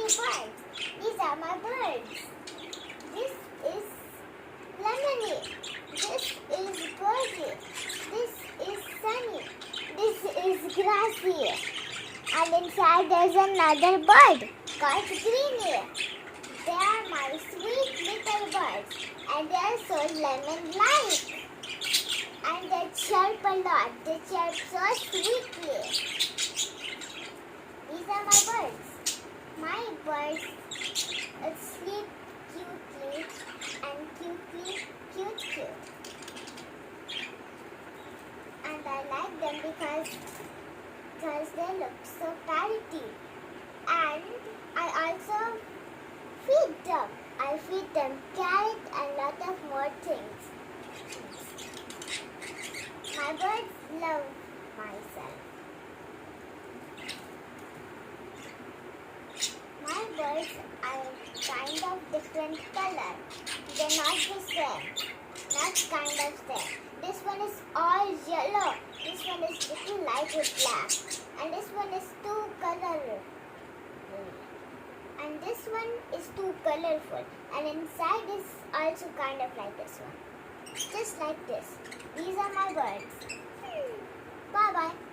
birds. These are my birds. This is Lemony. This is Budgie. This is Sunny. This is Grassy. And inside there's another bird called Greenie. They are my sweet little birds. And they are so lemon-like. And they chirp a lot. They chirp so sweetly. These are my birds. My birds sleep cutely and cute. And I like them because they look so pretty. And I also feed them. I feed them carrot and lot of more things. My birds love myself. My birds are kind of different color. They're not the same. Not kind of same. This one is all yellow. This one is little light with black. And this one is too colorful. And this one is too colorful. And inside is also kind of like this one. Just like this. These are my birds. Bye bye.